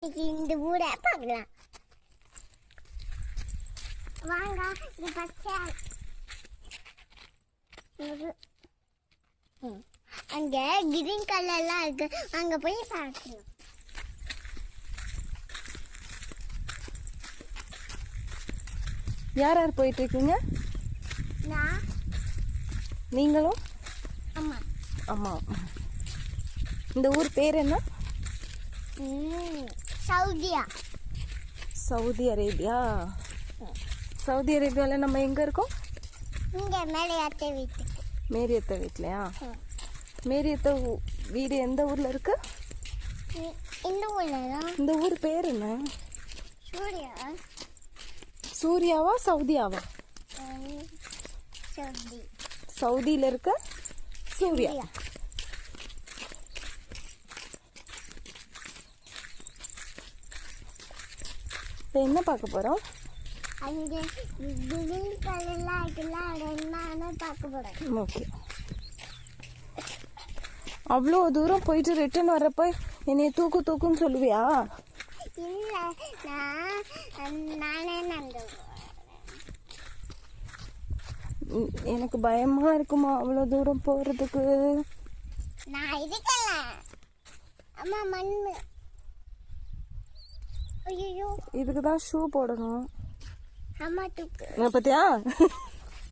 இந்த ஊரை பார்க்கலாம் வாங்க. இது பச்சை அங்க கிரீன் கலர்லாம் இருக்கு, அங்க போய் பார்க்கலாம். யார் யார் போயிட்டு இருக்கீங்க? நான் நீங்களும்? அம்மா. அம்மா. இந்த ஊர் பேர் என்ன? சவுதியா. Saudi Arabia. சவுதி அரேபியாவில் நம்ம எங்கே இருக்கோம்? இங்க மேலையாத்த வீட்டுக்கு. மேரியத்த வீட்லையா? மேரியத்த வீடு எந்த ஊரில் இருக்கு? இந்த ஊர்ல தான். இந்த ஊர் பேர் என்ன? சூர்யா. சூர்யாவா சவுதியாவா? சவுதி. சவுதியில் இருக்க சூர்யா. இப்போ என்ன பார்க்க போகிறோம்? அங்க கிரீன் கலர்லாம் இருக்குல்ல, அது என்னன்னு பார்க்க போறேன். ஓகே. அவ்வளோ தூரம் போயிட்டு ரிட்டர்ன் வர்றப்ப என்னைய தூக்குன்னு சொல்லுவியா? இல்ல, நானே நடந்து. எனக்கு பயமா இருக்குமா அவ்வளோ தூரம் போகிறதுக்கு? நான் இருக்கல. அம்மா மண்ணு. ஐயோ, இதுக்கு தான் ஷூ போடணும். அம்மா தூக்கு. பார்த்தியா?